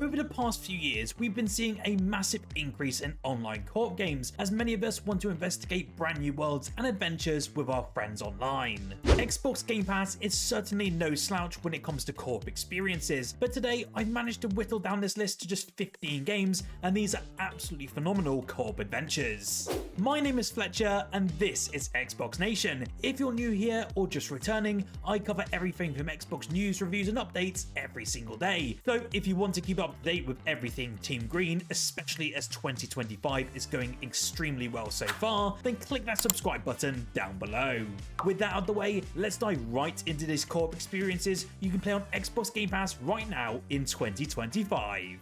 Over the past few years, we've been seeing a massive increase in online co-op games, as many of us want to investigate brand new worlds and adventures with our friends online. Xbox Game Pass is certainly no slouch when it comes to co-op experiences, but today I've managed to whittle down this list to just 15 games, and these are absolutely phenomenal co-op adventures. My name is Fletcher, and this is Xbox Nation. If you're new here or just returning, I cover everything from Xbox news, reviews, and updates every single day. So if you want to keep up to date with everything Team Green, especially as 2025 is going extremely well so far, then click that subscribe button down below. With that out of the way, let's dive right into these co-op experiences you can play on Xbox Game Pass right now in 2025.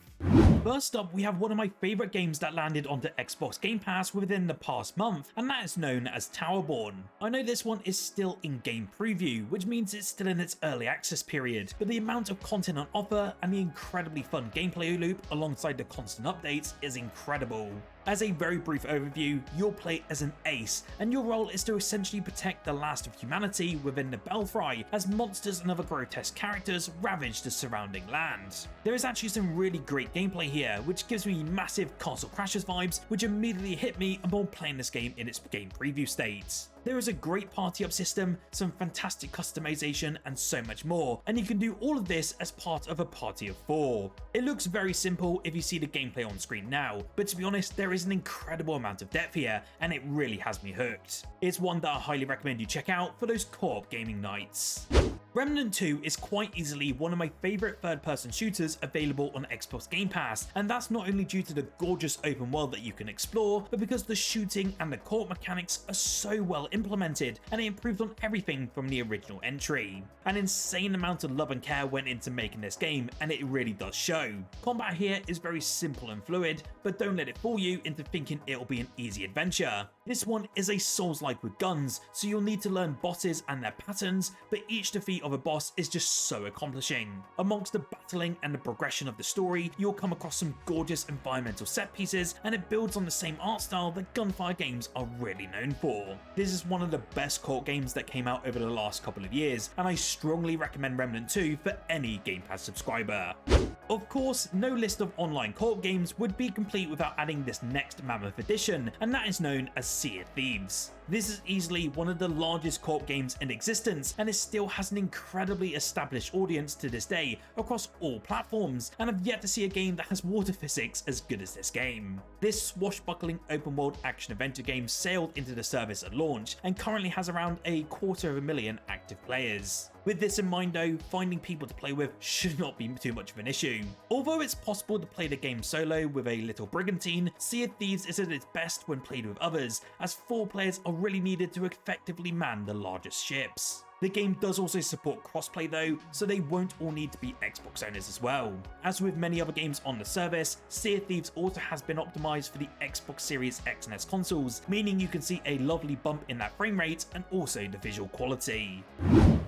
First up, we have one of my favourite games that landed onto Xbox Game Pass within the past month, and that is known as Towerborne. I know this one is still in game preview, which means it's still in its early access period, but the amount of content on offer and the incredibly fun gameplay loop alongside the constant updates is incredible. As a very brief overview, you'll play as an ace, and your role is to essentially protect the last of humanity within the Belfry as monsters and other grotesque characters ravage the surrounding land. There is actually some really great gameplay here, which gives me massive Castle Crashers vibes, which immediately hit me upon playing this game in its game preview state. There is a great party up system, some fantastic customization, and so much more, and you can do all of this as part of a party of 4. It looks very simple if you see the gameplay on screen now, but to be honest, there is an incredible amount of depth here, and it really has me hooked. It's one that I highly recommend you check out for those co-op gaming nights. Remnant 2 is quite easily one of my favourite third-person shooters available on Xbox Game Pass, and that's not only due to the gorgeous open world that you can explore, but because the shooting and the co-op mechanics are so well implemented, and it improved on everything from the original entry. An insane amount of love and care went into making this game, and it really does show. Combat here is very simple and fluid, but don't let it fool you into thinking it'll be an easy adventure. This one is a Souls-like with guns, so you'll need to learn bosses and their patterns, but each defeat of a boss is just so accomplishing. Amongst the battling and the progression of the story, you'll come across some gorgeous environmental set pieces, and it builds on the same art style that gunfire games are really known for. This is one of the best co-op games that came out over the last couple of years, and I strongly recommend Remnant 2 for any Game Pass subscriber. Of course, no list of online co-op games would be complete without adding this next mammoth edition, and that is known as Sea of Thieves. This is easily one of the largest co-op games in existence, and it still has an incredibly established audience to this day across all platforms, and I've yet to see a game that has water physics as good as this game. This swashbuckling open world action adventure game sailed into the service at launch, and currently has around 250,000 active players. With this in mind though, finding people to play with should not be too much of an issue. Although it's possible to play the game solo with a little brigantine, Sea of Thieves is at its best when played with others, as 4 players are really needed to effectively man the largest ships. The game does also support crossplay though, so they won't all need to be Xbox owners as well. As with many other games on the service, Sea of Thieves also has been optimized for the Xbox Series X and S consoles, meaning you can see a lovely bump in that frame rate and also the visual quality.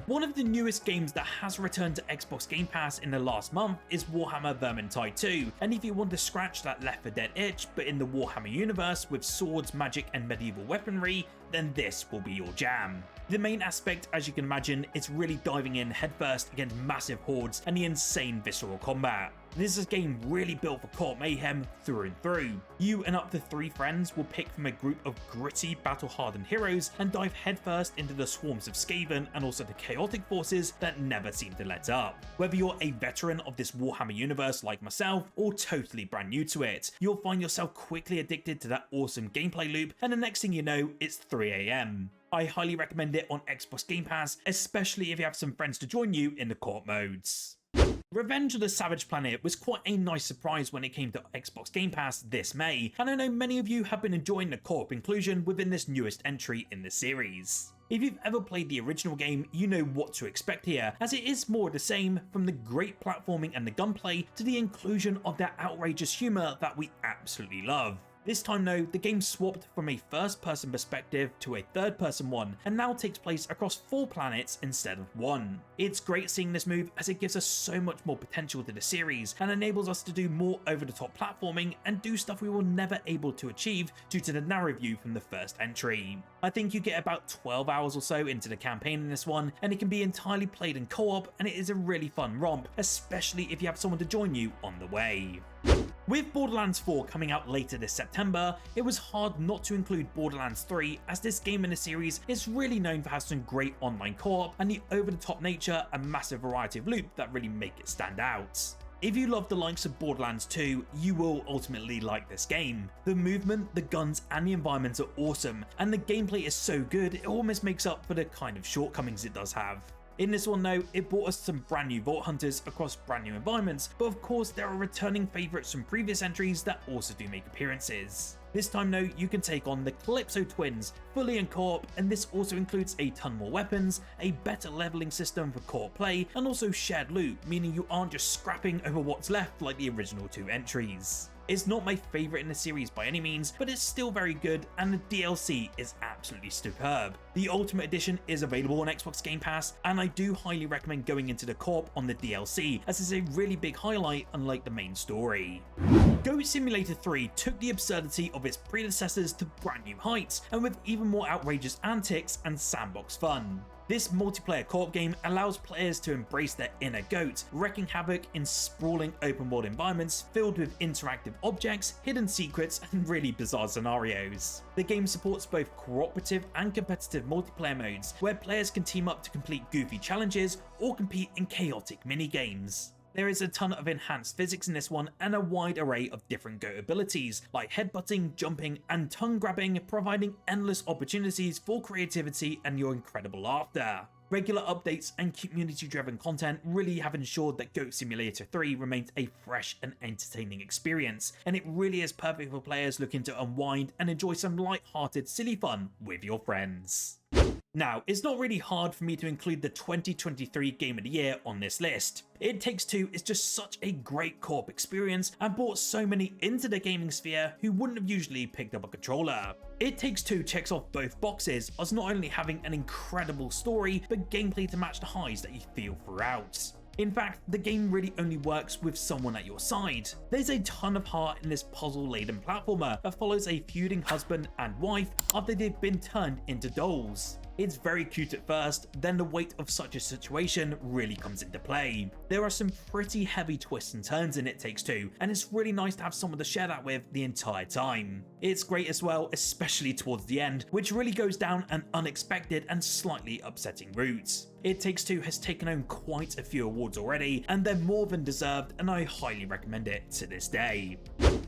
One of the newest games that has returned to Xbox Game Pass in the last month is Warhammer Vermintide 2, and if you want to scratch that Left 4 Dead itch but in the Warhammer universe with swords, magic and medieval weaponry, then this will be your jam. The main aspect, as you can imagine, is really diving in headfirst against massive hordes and the insane visceral combat. This is a game really built for co-op mayhem through and through. You and up to 3 friends will pick from a group of gritty, battle-hardened heroes and dive headfirst into the swarms of Skaven and also the chaotic forces that never seem to let up. Whether you're a veteran of this Warhammer universe like myself or totally brand new to it, you'll find yourself quickly addicted to that awesome gameplay loop, and the next thing you know, it's 3 AM. I highly recommend it on Xbox Game Pass, especially if you have some friends to join you in the co-op modes. Revenge of the Savage Planet was quite a nice surprise when it came to Xbox Game Pass this May, and I know many of you have been enjoying the co-op inclusion within this newest entry in the series. If you've ever played the original game, you know what to expect here, as it is more of the same, from the great platforming and the gunplay to the inclusion of that outrageous humour that we absolutely love. This time though, the game swapped from a first-person perspective to a third-person one, and now takes place across 4 planets instead of 1. It's great seeing this move as it gives us so much more potential to the series, and enables us to do more over-the-top platforming and do stuff we were never able to achieve due to the narrow view from the first entry. I think you get about 12 hours or so into the campaign in this one, and it can be entirely played in co-op, and it is a really fun romp, especially if you have someone to join you on the way. With Borderlands 4 coming out later this September, it was hard not to include Borderlands 3, as this game in the series is really known for having some great online co-op and the over-the-top nature and massive variety of loot that really make it stand out. If you love the likes of Borderlands 2, you will ultimately like this game. The movement, the guns and the environments are awesome, and the gameplay is so good it almost makes up for the kind of shortcomings it does have. In this one though, it brought us some brand new Vault Hunters across brand new environments, but of course there are returning favourites from previous entries that also do make appearances. This time though, you can take on the Calypso twins, fully in co-op, and this also includes a ton more weapons, a better leveling system for co-op play, and also shared loot, meaning you aren't just scrapping over what's left like the original 2 entries. It's not my favourite in the series by any means, but it's still very good, and the DLC is absolutely superb. The Ultimate Edition is available on Xbox Game Pass, and I do highly recommend going into the co-op on the DLC, as it's a really big highlight unlike the main story. Goat Simulator 3 took the absurdity of its predecessors to brand new heights, and with even more outrageous antics and sandbox fun. This multiplayer co-op game allows players to embrace their inner goat, wreaking havoc in sprawling open world environments filled with interactive objects, hidden secrets, and really bizarre scenarios. The game supports both cooperative and competitive multiplayer modes, where players can team up to complete goofy challenges or compete in chaotic mini-games. There is a ton of enhanced physics in this one and a wide array of different goat abilities, like headbutting, jumping, and tongue grabbing, providing endless opportunities for creativity and your incredible laughter. Regular updates and community-driven content really have ensured that Goat Simulator 3 remains a fresh and entertaining experience, and it really is perfect for players looking to unwind and enjoy some light-hearted silly fun with your friends. Now, it's not really hard for me to include the 2023 Game of the Year on this list. It Takes Two is just such a great co-op experience and brought so many into the gaming sphere who wouldn't have usually picked up a controller. It Takes Two checks off both boxes, as not only having an incredible story, but gameplay to match the highs that you feel throughout. In fact, the game really only works with someone at your side. There's a ton of heart in this puzzle-laden platformer that follows a feuding husband and wife after they've been turned into dolls. It's very cute at first, then the weight of such a situation really comes into play. There are some pretty heavy twists and turns in It Takes Two, and it's really nice to have someone to share that with the entire time. It's great as well, especially towards the end, which really goes down an unexpected and slightly upsetting route. It Takes Two has taken home quite a few awards already, and they're more than deserved, and I highly recommend it to this day.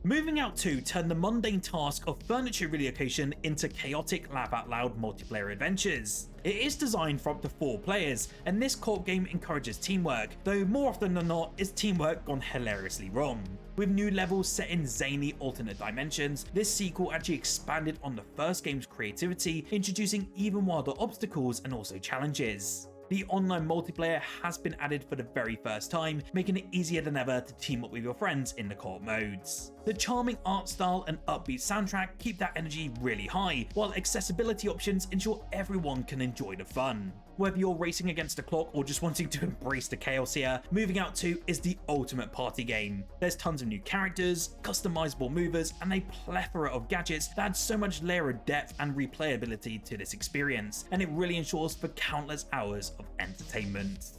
Moving Out 2 turned the mundane task of furniture relocation into chaotic laugh-out-loud multiplayer adventures. It is designed for up to 4 players, and this co-op game encourages teamwork, though more often than not is teamwork gone hilariously wrong. With new levels set in zany alternate dimensions, this sequel actually expanded on the first game's creativity, introducing even wilder obstacles and also challenges. The online multiplayer has been added for the very first time, making it easier than ever to team up with your friends in the co-op modes. The charming art style and upbeat soundtrack keep that energy really high, while accessibility options ensure everyone can enjoy the fun. Whether you're racing against the clock or just wanting to embrace the chaos here, Moving Out 2 is the ultimate party game. There's tons of new characters, customizable movers, and a plethora of gadgets that add so much layer of depth and replayability to this experience, and it really ensures for countless hours of entertainment.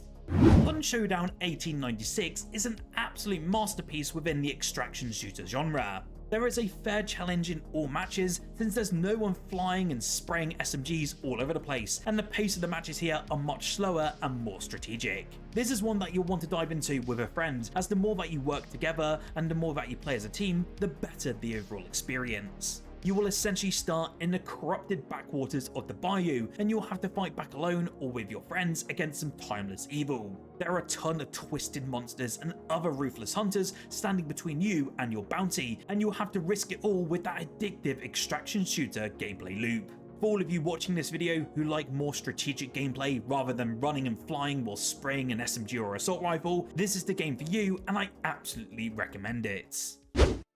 Punch Showdown 1896 is an absolute masterpiece within the extraction shooter genre. There is a fair challenge in all matches, since there's no one flying and spraying SMGs all over the place, and the pace of the matches here are much slower and more strategic. This is one that you'll want to dive into with a friend, as the more that you work together and the more that you play as a team, the better the overall experience. You will essentially start in the corrupted backwaters of the bayou, and you'll have to fight back alone or with your friends against some timeless evil. There are a ton of twisted monsters and other ruthless hunters standing between you and your bounty, and you'll have to risk it all with that addictive extraction shooter gameplay loop. For all of you watching this video who like more strategic gameplay rather than running and flying while spraying an SMG or assault rifle, this is the game for you, and I absolutely recommend it.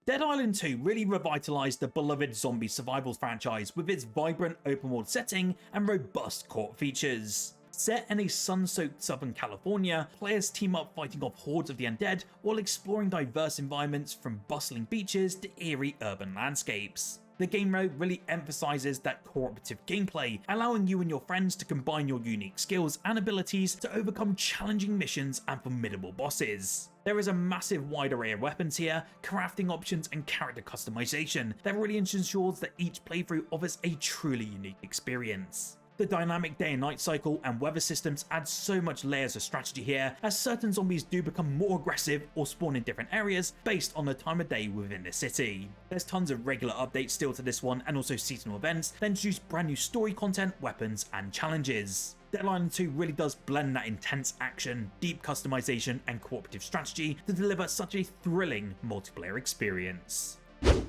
Dead Island 2 really revitalized the beloved zombie survival franchise with its vibrant open world setting and robust co-op features. Set in a sun-soaked Southern California, players team up fighting off hordes of the undead while exploring diverse environments from bustling beaches to eerie urban landscapes. The game mode really emphasizes that cooperative gameplay, allowing you and your friends to combine your unique skills and abilities to overcome challenging missions and formidable bosses. There is a massive wide array of weapons here, crafting options and character customization that really ensures that each playthrough offers a truly unique experience. The dynamic day and night cycle and weather systems add so much layers of strategy here, as certain zombies do become more aggressive or spawn in different areas based on the time of day within the city. There's tons of regular updates still to this one and also seasonal events that introduce brand new story content, weapons and challenges. Dead Island 2 really does blend that intense action, deep customization and cooperative strategy to deliver such a thrilling multiplayer experience.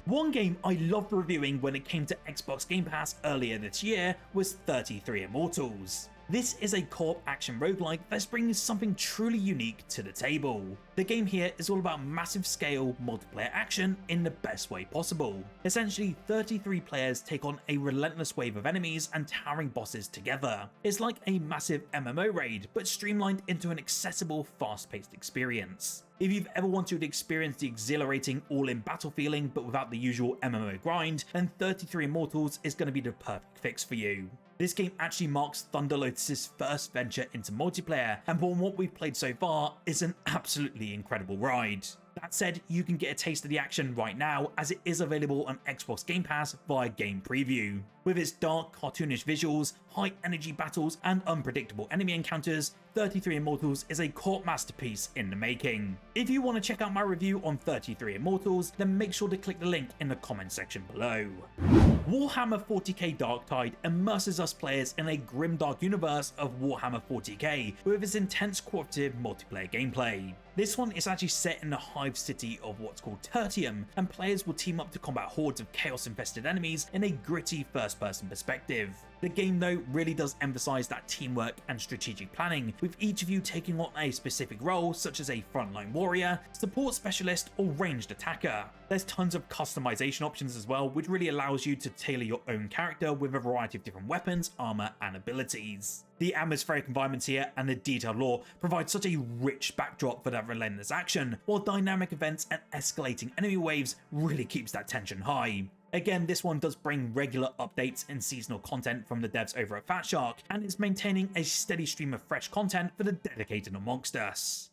One game I loved reviewing when it came to Xbox Game Pass earlier this year was 33 Immortals. This is a co-op action roguelike that's bringing something truly unique to the table. The game here is all about massive scale multiplayer action in the best way possible. Essentially, 33 players take on a relentless wave of enemies and towering bosses together. It's like a massive MMO raid, but streamlined into an accessible, fast-paced experience. If you've ever wanted to experience the exhilarating all-in battle feeling but without the usual MMO grind, then 33 Immortals is going to be the perfect fix for you. This game actually marks Thunder Lotus's first venture into multiplayer, and from what we've played so far, is an absolutely incredible ride. That said, you can get a taste of the action right now as it is available on Xbox Game Pass via Game Preview. With its dark, cartoonish visuals, high energy battles, and unpredictable enemy encounters, 33 Immortals is a co-op masterpiece in the making. If you want to check out my review on 33 Immortals, then make sure to click the link in the comment section below. Warhammer 40k Darktide immerses us players in a grimdark universe of Warhammer 40k with its intense cooperative multiplayer gameplay. This one is actually set in the hive city of what's called Tertium, and players will team up to combat hordes of chaos-infested enemies in a gritty first-person perspective. The game though really does emphasize that teamwork and strategic planning, with each of you taking on a specific role such as a frontline warrior, support specialist or ranged attacker. There's tons of customization options as well, which really allows you to tailor your own character with a variety of different weapons, armor and abilities. The atmospheric environments here and the detailed lore provide such a rich backdrop for that relentless action, while dynamic events and escalating enemy waves really keeps that tension high. Again, this one does bring regular updates and seasonal content from the devs over at Fatshark, and is maintaining a steady stream of fresh content for the dedicated amongst us.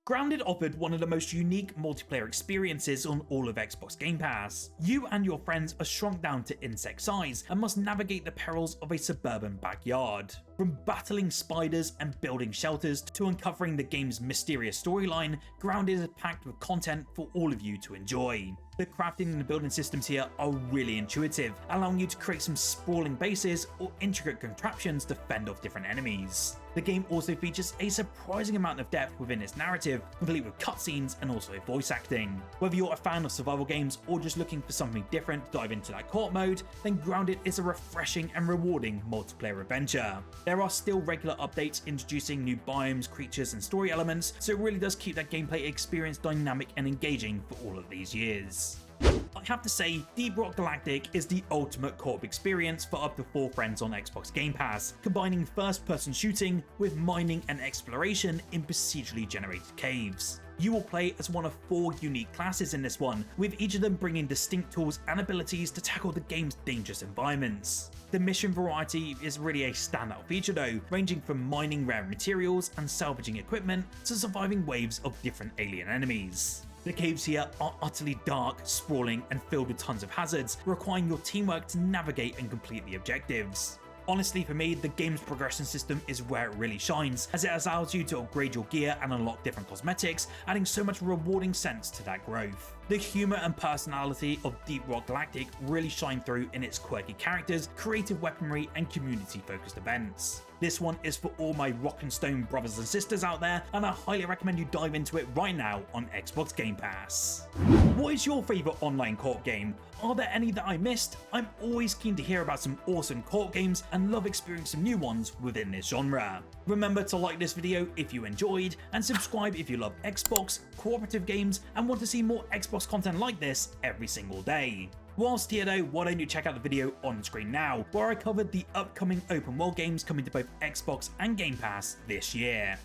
Grounded offered one of the most unique multiplayer experiences on all of Xbox Game Pass. You and your friends are shrunk down to insect size and must navigate the perils of a suburban backyard. From battling spiders and building shelters to uncovering the game's mysterious storyline, Grounded is packed with content for all of you to enjoy. The crafting and the building systems here are really intuitive, allowing you to create some sprawling bases or intricate contraptions to fend off different enemies. The game also features a surprising amount of depth within its narrative, complete with cutscenes and also voice acting. Whether you're a fan of survival games or just looking for something different to dive into that co-op mode, then Grounded is a refreshing and rewarding multiplayer adventure. There are still regular updates introducing new biomes, creatures and story elements, so it really does keep that gameplay experience dynamic and engaging for all of these years. I have to say, Deep Rock Galactic is the ultimate co-op experience for up to 4 friends on Xbox Game Pass, combining first-person shooting with mining and exploration in procedurally generated caves. You will play as one of 4 unique classes in this one, with each of them bringing distinct tools and abilities to tackle the game's dangerous environments. The mission variety is really a standout feature though, ranging from mining rare materials and salvaging equipment to surviving waves of different alien enemies. The caves here are utterly dark, sprawling and filled with tons of hazards, requiring your teamwork to navigate and complete the objectives. Honestly, for me, the game's progression system is where it really shines, as it allows you to upgrade your gear and unlock different cosmetics, adding so much rewarding sense to that growth. The humour and personality of Deep Rock Galactic really shine through in its quirky characters, creative weaponry and community-focused events. This one is for all my rock and stone brothers and sisters out there, and I highly recommend you dive into it right now on Xbox Game Pass. What is your favourite online co-op game? Are there any that I missed? I'm always keen to hear about some awesome co-op games and love experiencing new ones within this genre. Remember to like this video if you enjoyed, and subscribe if you love Xbox, cooperative games, and want to see more Xbox Xbox content like this every single day. Whilst here though, why don't you check out the video on screen now, where I covered the upcoming open world games coming to both Xbox and Game Pass this year.